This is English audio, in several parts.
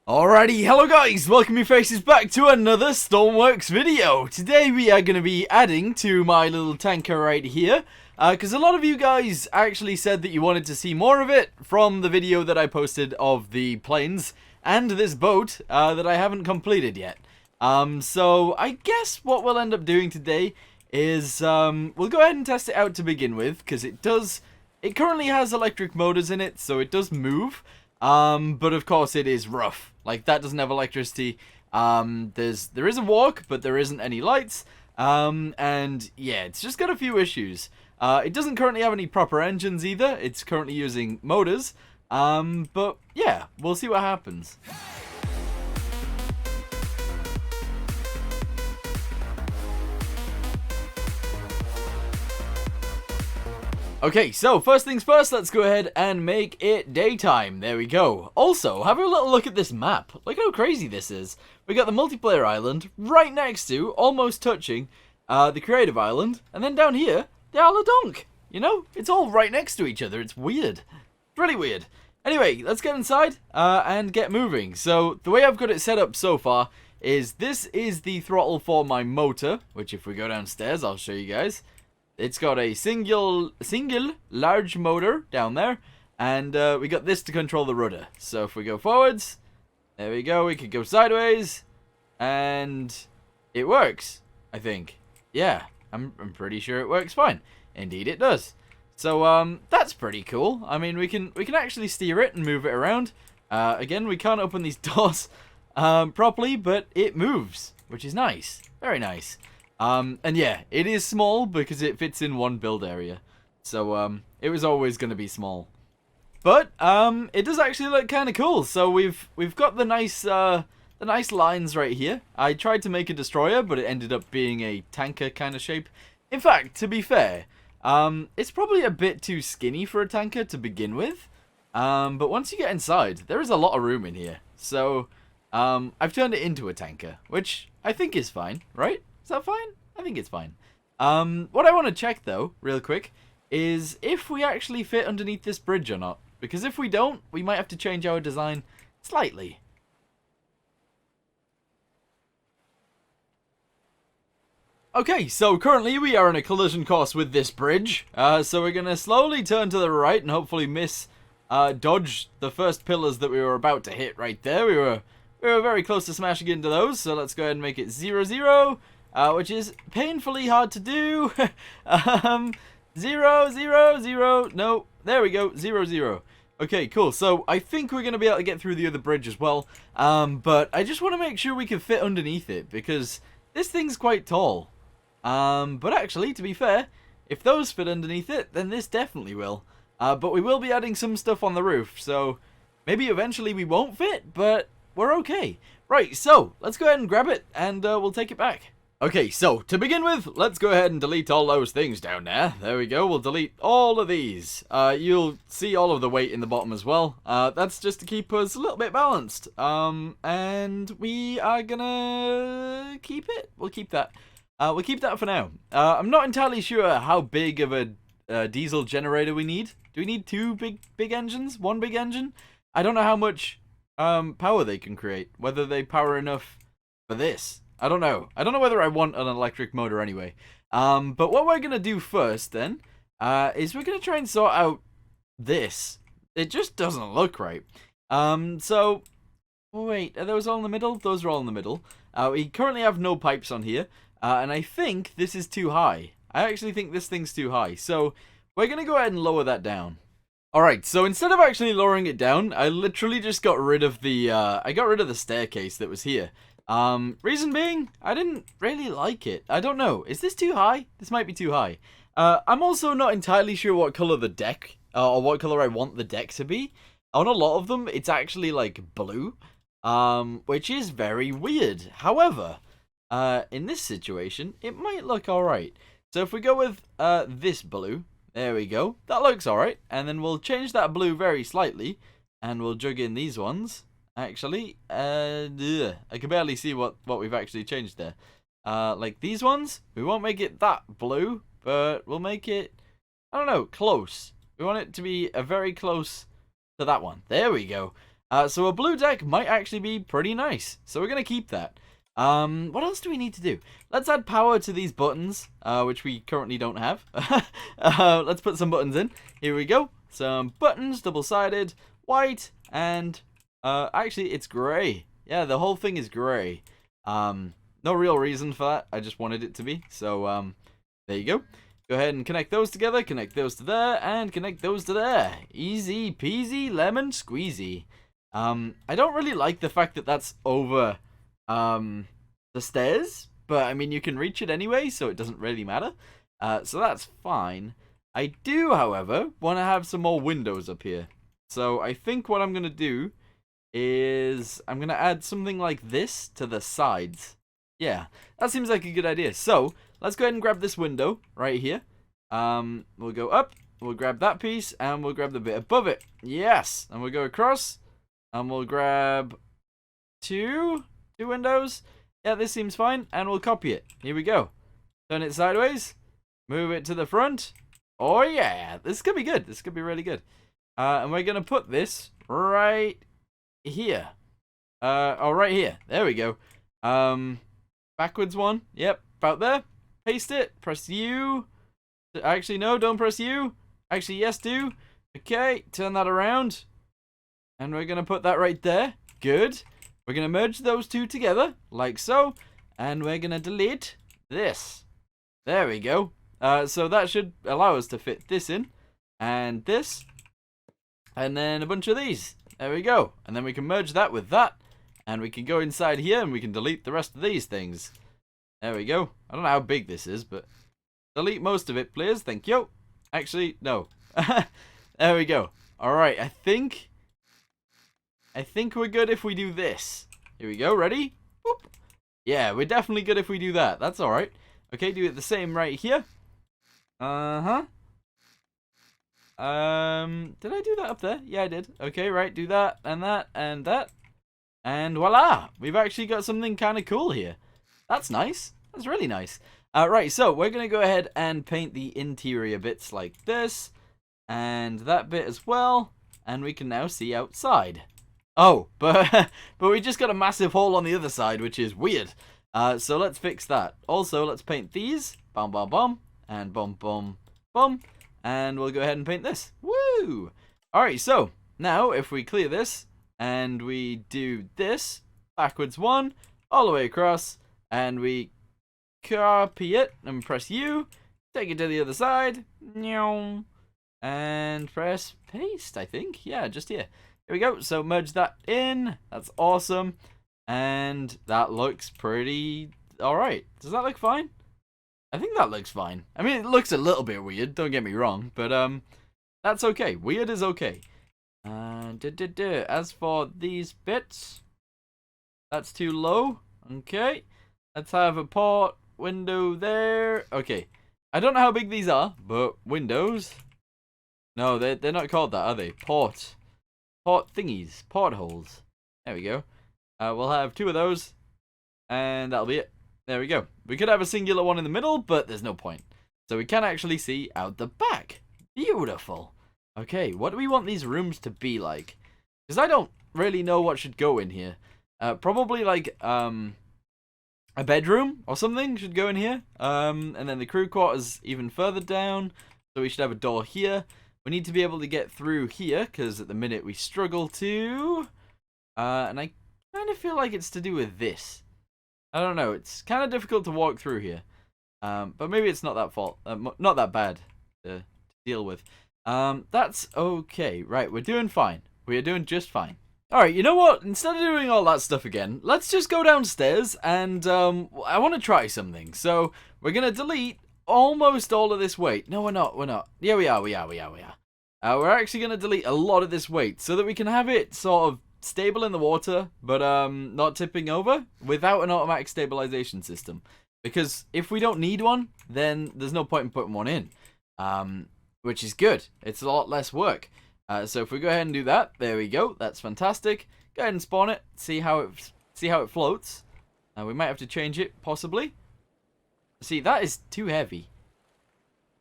Alrighty, hello guys, welcome your faces back to another Stormworks video. Today we are going to be adding to my little tanker right here, because a lot of you guys actually said that you wanted to see more of it from the video that I posted of the planes and this boat that I haven't completed yet. So I guess what we'll end up doing today is we'll go ahead and test it out to begin with, because it currently has electric motors in it, so it does move. But of course it is rough. Like, that doesn't have electricity. There is a walk, but there isn't any lights. And yeah, it's just got a few issues. It doesn't currently have any proper engines either. It's currently using motors. But yeah, we'll see what happens. Okay, so first things first, let's go ahead and make it daytime. There we go. Also, have a little look at this map. Look how crazy this is. We got the multiplayer island right next to, almost touching, the creative island. And then down here, the Isle of Donk. You know, it's all right next to each other. It's weird. It's really weird. Anyway, let's get inside and get moving. So, the way I've got it set up so far is this is the throttle for my motor, which if we go downstairs, I'll show you guys. It's got a single large motor down there, and we got this to control the rudder. So if we go forwards, there we go, we could go sideways, and it works, I think. Yeah, I'm pretty sure it works fine. Indeed it does. So that's pretty cool. I mean, we can actually steer it and move it around. Again, we can't open these doors properly, but it moves, which is nice. Very nice. And yeah, it is small because it fits in one build area. So, it was always going to be small. But, it does actually look kind of cool. So we've got the nice lines right here. I tried to make a destroyer, but it ended up being a tanker kind of shape. In fact, to be fair, it's probably a bit too skinny for a tanker to begin with. But once you get inside, there is a lot of room in here. So, I've turned it into a tanker, which I think is fine, right? Is that fine? I think it's fine. What I want to check, though, real quick, is if we actually fit underneath this bridge or not. Because if we don't, we might have to change our design slightly. Okay, so currently we are in a collision course with this bridge. So we're going to slowly turn to the right and hopefully dodge the first pillars that we were about to hit right there. We were very close to smashing into those, so let's go ahead and make it 0-0. Which is painfully hard to do. 0-0-0. No, there we go. 0-0. Okay, cool. So I think we're going to be able to get through the other bridge as well. But I just want to make sure we can fit underneath it, because this thing's quite tall. But actually, to be fair, if those fit underneath it, then this definitely will. But we will be adding some stuff on the roof, so maybe eventually we won't fit, but we're okay. Right, so let's go ahead and grab it, and we'll take it back. Okay, so to begin with, let's go ahead and delete all those things down there. There we go, we'll delete all of these. You'll see all of the weight in the bottom as well. That's just to keep us a little bit balanced. And we are gonna keep it. We'll keep that. We'll keep that for now. I'm not entirely sure how big of a diesel generator we need. Do we need two big engines? One big engine? I don't know how much power they can create. Whether they power enough for this. I don't know. I don't know whether I want an electric motor anyway. But what we're going to do first, then, is we're going to try and sort out this. It just doesn't look right. So, wait, are those all in the middle? Those are all in the middle. We currently have no pipes on here. And I think this is too high. I actually think this thing's too high. So, we're going to go ahead and lower that down. Alright, so instead of actually lowering it down, I literally just got rid of the staircase that was here. Reason being, I didn't really like it. I don't know. Is this too high? This might be too high. I'm also not entirely sure what color the deck, or what color I want the deck to be. On a lot of them, it's actually like blue, which is very weird. However, in this situation, it might look alright. So if we go with, this blue, there we go. That looks alright. And then we'll change that blue very slightly, and we'll jug in these ones. Actually, I can barely see what we've actually changed there. Like these ones, we won't make it that blue, but we'll make it, I don't know, close. We want it to be a very close to that one. There we go. So a blue deck might actually be pretty nice. So we're going to keep that. What else do we need to do? Let's add power to these buttons, which we currently don't have. Let's put some buttons in. Here we go. Some buttons, double-sided, white, and actually it's grey. Yeah, the whole thing is grey. No real reason for that. I just wanted it to be. So there you go. Go ahead and connect those together, connect those to there, and connect those to there. Easy peasy lemon squeezy. I don't really like the fact that that's over the stairs, but I mean you can reach it anyway, so it doesn't really matter. So that's fine. I do, however, want to have some more windows up here. So I think what I'm going to do is I'm going to add something like this to the sides. Yeah, that seems like a good idea. So let's go ahead and grab this window right here. We'll go up, we'll grab that piece, and we'll grab the bit above it. Yes, and we'll go across, and we'll grab two windows. Yeah, this seems fine, and we'll copy it. Here we go. Turn it sideways, move it to the front. Oh yeah, this could be good. This could be really good. And we're gonna put this right here. Right here. There we go. Backwards one. Yep, about there. Paste it. Press U. Actually, no, don't press U. Actually, yes, do. Okay, turn that around. And we're gonna put that right there. Good. We're gonna merge those two together, like so. And we're gonna delete this. There we go. So that should allow us to fit this in. And this. And then a bunch of these. There we go. And then we can merge that with that. And we can go inside here and we can delete the rest of these things. There we go. I don't know how big this is, but delete most of it, please. Thank you. Actually, no. There we go. Alright, I think we're good if we do this. Here we go. Ready? Boop. Yeah, we're definitely good if we do that. That's alright. Okay, do it the same right here. Uh-huh. Did I do that up there? Yeah, I did. Okay, right, do that, and that, and that. And voila! We've actually got something kind of cool here. That's nice. That's really nice. Right, so we're going to go ahead and paint the interior bits like this. And that bit as well. And we can now see outside. Oh, but we just got a massive hole on the other side, which is weird. So let's fix that. Also, let's paint these. Bum, bum, bum. And bum, bum, bum. And we'll go ahead and paint this. Woo! Alright, so now if we clear this and we do this, backwards one, all the way across, and we copy it and press U, take it to the other side, and press paste, I think. Yeah, just here. Here we go. So merge that in. That's awesome. And that looks pretty alright. Does that look fine? I think that looks fine. I mean, it looks a little bit weird, don't get me wrong, but that's okay. Weird is okay. As for these bits, that's too low. Okay. Let's have a port window there. Okay. I don't know how big these are, but windows. No, they're not called that, are they? Port thingies. Portholes. There we go. We'll have two of those, and that'll be it. There we go. We could have a singular one in the middle, but there's no point. So we can actually see out the back. Beautiful. Okay, what do we want these rooms to be like? Because I don't really know what should go in here. Probably like a bedroom or something should go in here. And then the crew quarters even further down. So we should have a door here. We need to be able to get through here, because at the minute we struggle to. And I kind of feel like it's to do with this. I don't know. It's kind of difficult to walk through here. But maybe it's not not that bad to deal with. That's okay. Right, we're doing fine. We are doing just fine. Alright, you know what? Instead of doing all that stuff again, let's just go downstairs and I want to try something. So, we're going to delete almost all of this weight. No, we're not. Yeah, we are. We're actually going to delete a lot of this weight so that we can have it sort of stable in the water, but not tipping over without an automatic stabilization system. Because if we don't need one, then there's no point in putting one in. Which is good. It's a lot less work. So if we go ahead and do that, there we go. That's fantastic. Go ahead and spawn it. See how it floats. We might have to change it, possibly. See, that is too heavy.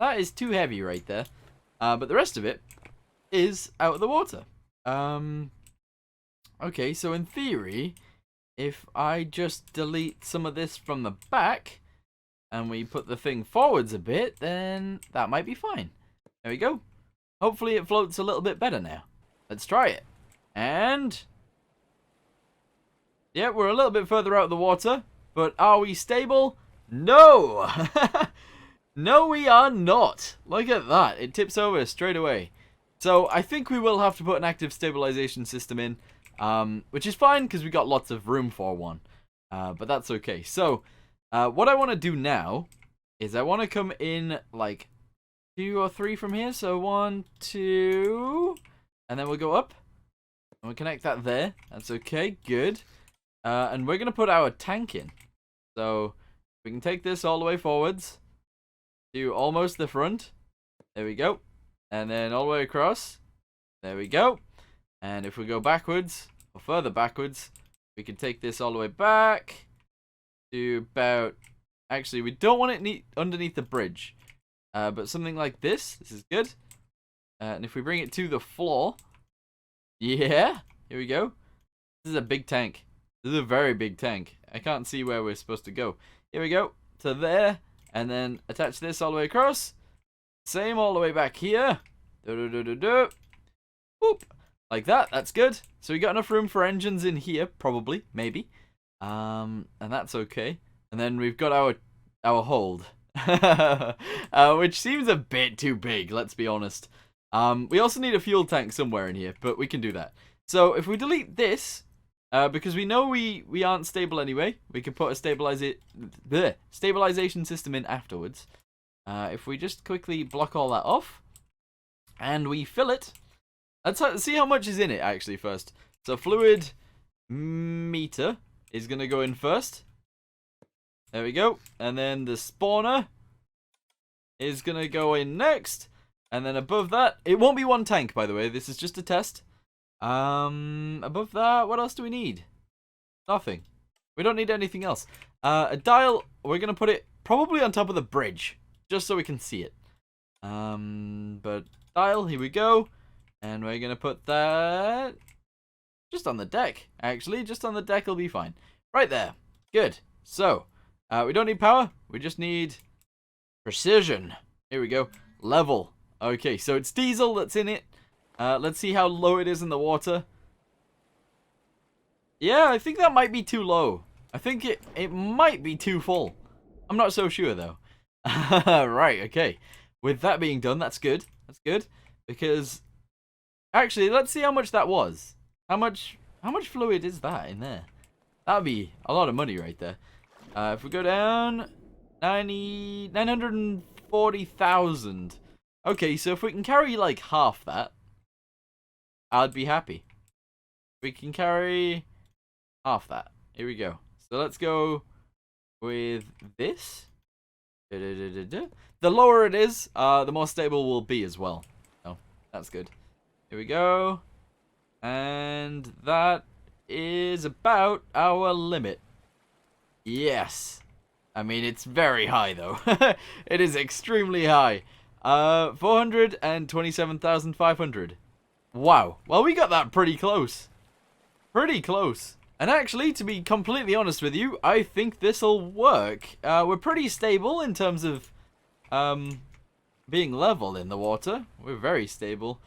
That is too heavy right there. But the rest of it is out of the water. Okay, so in theory, if I just delete some of this from the back, and we put the thing forwards a bit, then that might be fine. There we go. Hopefully it floats a little bit better now. Let's try it. And... yeah, we're a little bit further out of the water. But are we stable? No! No, we are not. Look at that. It tips over straight away. So I think we will have to put an active stabilization system in. Which is fine because we got lots of room for one. But that's okay. So... what I want to do now is I want to come in like 2 or 3 from here. So 1, 2, and then we'll go up. And we'll connect that there. That's okay. Good. And we're going to put our tank in. So we can take this all the way forwards to almost the front. There we go. And then all the way across. There we go. And if we go backwards, or further backwards, we can take this all the way back. To about... actually, we don't want it underneath the bridge. But something like this. This is good. And if we bring it to the floor... yeah. Here we go. This is a big tank. This is a very big tank. I can't see where we're supposed to go. Here we go. To there. And then attach this all the way across. Same all the way back here. Boop. Like that. That's good. So we got enough room for engines in here. Probably. Maybe. And that's okay. And then we've got our hold, which seems a bit too big. Let's be honest. We also need a fuel tank somewhere in here, but we can do that. So if we delete this, because we know we aren't stable anyway, we can put a stabilization system in afterwards. If we just quickly block all that off, and we fill it. Let's see how much is in it actually first. So fluid meter is going to go in first. There we go. And then the spawner is going to go in next. And then above that, it won't be one tank, by the way. This is just a test. Above that, what else do we need? Nothing. We don't need anything else. A dial, we're going to put it probably on top of the bridge, just so we can see it. But dial, here we go. And we're going to put that... just on the deck, actually. Just on the deck will be fine. Right there. Good. So, we don't need power. We just need precision. Here we go. Level. Okay, so it's diesel that's in it. Let's see how low it is in the water. Yeah, I think that might be too low. I think it might be too full. I'm not so sure, though. Right, okay. With that being done, that's good. That's good. Because, actually, let's see how much that was. How much fluid is that in there? That'd be a lot of money right there. If we go down, 940,000. Okay, so if we can carry like half that, I'd be happy. We can carry half that. Here we go. So let's go with this. The lower it is, the more stable we'll be as well. Oh, that's good. Here we go. And that is about our limit. Yes. I mean, it's very high, though. It is extremely high. 427,500. Wow. Well, we got that pretty close. Pretty close. And actually, to be completely honest with you, I think this'll work. We're pretty stable in terms of being level in the water. We're very stable.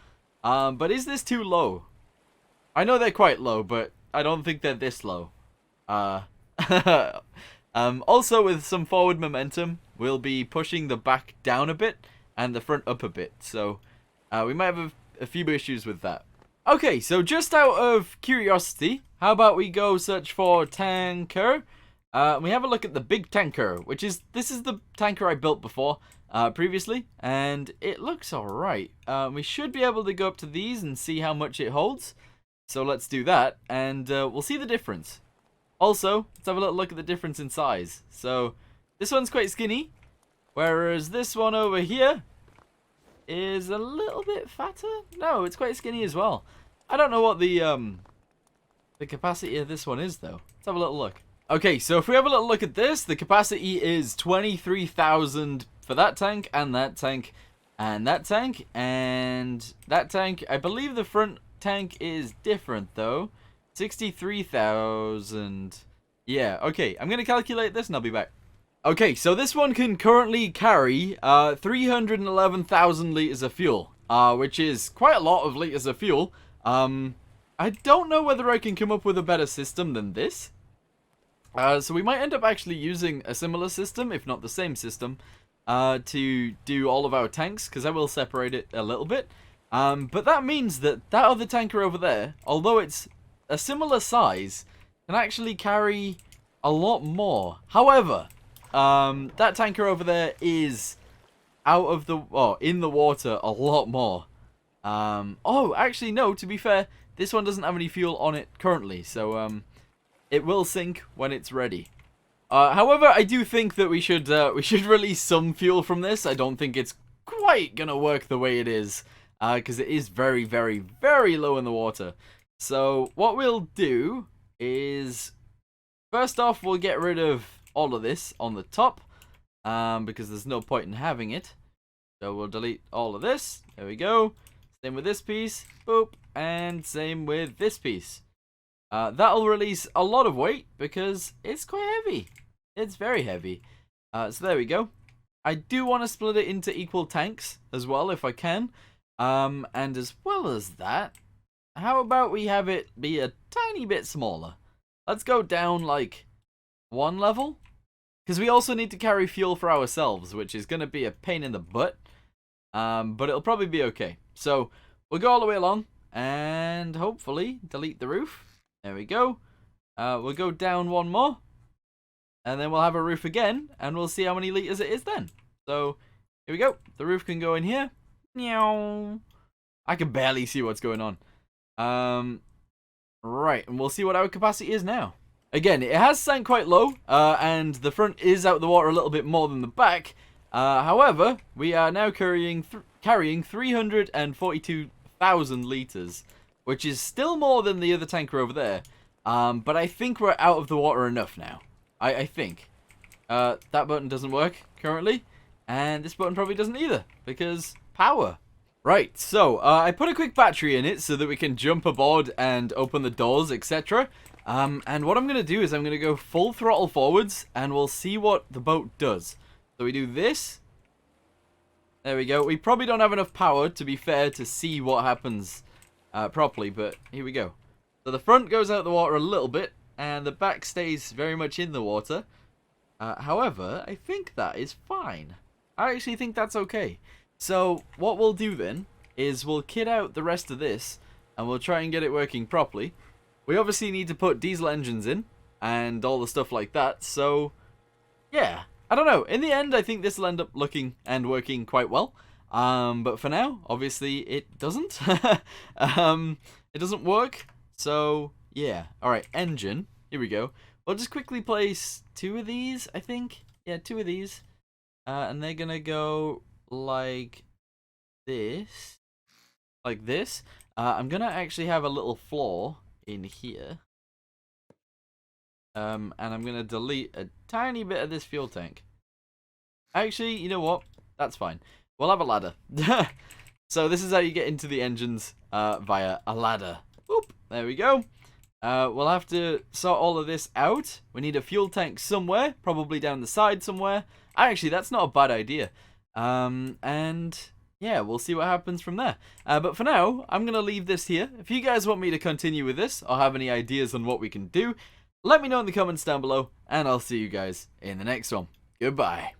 But is this too low? I know they're quite low, but I don't think they're this low. Also, with some forward momentum, we'll be pushing the back down a bit and the front up a bit. So we might have a few issues with that. Okay, so just out of curiosity, how about we go search for tanker? We have a look at the big tanker, this is the tanker I built before, previously, and it looks alright. We should be able to go up to these and see how much it holds. So let's do that, and we'll see the difference. Also, let's have a little look at the difference in size. So, this one's quite skinny, whereas this one over here is a little bit fatter. No, it's quite skinny as well. I don't know what the capacity of this one is, though. Let's have a little look. Okay, so if we have a little look at this, the capacity is 23,000 for that tank, and that tank, and that tank, and that tank. I believe the front tank is different, though. 63,000. Yeah, okay. I'm going to calculate this and I'll be back. Okay, so this one can currently carry 311,000 liters of fuel, which is quite a lot of liters of fuel. I don't know whether I can come up with a better system than this. So we might end up actually using a similar system, if not the same system, to do all of our tanks, because I will separate it a little bit. But that means that that other tanker over there, although it's a similar size, can actually carry a lot more. However, that tanker over there is out of the, in the water a lot more. Oh, actually, no, to be fair, this one doesn't have any fuel on it currently, so, it will sink when it's ready. However, I do think that we should release some fuel from this. I don't think it's quite gonna work the way it is, because it is very, very, very low in the water. So, what we'll do is, first off, we'll get rid of all of this on the top, because there's no point in having it. So we'll delete all of this. There we go. Same with this piece. Boop. And same with this piece. That'll release a lot of weight because it's quite heavy. It's very heavy. So there we go. I do want to split it into equal tanks as well if I can. And as well as that, how about we have it be a tiny bit smaller? Let's go down like one level. Because we also need to carry fuel for ourselves, which is going to be a pain in the butt. But it'll probably be okay. So we'll go all the way along and hopefully delete the roof. There we go. We'll go down one more. And then we'll have a roof again. And we'll see how many liters it is then. So here we go. The roof can go in here. Meow. I can barely see what's going on. Right. And we'll see what our capacity is now. Again, it has sank quite low, and the front is out of the water a little bit more than the back. However, we are now carrying 342,000 liters, which is still more than the other tanker over there. But I think we're out of the water enough now. I think. That button doesn't work currently, and this button probably doesn't either, because power. Right, so I put a quick battery in it so that we can jump aboard and open the doors, etc. And what I'm going to do is I'm going to go full throttle forwards, and we'll see what the boat does. So we do this. There we go. We probably don't have enough power, to be fair, to see what happens properly, but here we go. So the front goes out the water a little bit, and the back stays very much in the water. However, I think that is fine. I actually think that's okay. So what we'll do then is we'll kit out the rest of this, and we'll try and get it working properly. We obviously need to put diesel engines in and all the stuff like that. So, yeah. I don't know. In the end, I think this will end up looking and working quite well. But for now, obviously, it doesn't. It doesn't work. So, yeah. Alright, engine. Here we go. We'll just quickly place 2 of these, I think. Yeah, 2 of these. And they're going to go like this. Like this. I'm going to actually have a little floor in here, and I'm gonna delete a tiny bit of this fuel tank. Actually, you know what? That's fine. We'll have a ladder. So this is how you get into the engines via a ladder. Oop, there we go. We'll have to sort all of this out. We need a fuel tank somewhere, probably down the side somewhere. Actually, that's not a bad idea. And yeah, we'll see what happens from there. But for now, I'm going to leave this here. If you guys want me to continue with this or have any ideas on what we can do, let me know in the comments down below, and I'll see you guys in the next one. Goodbye.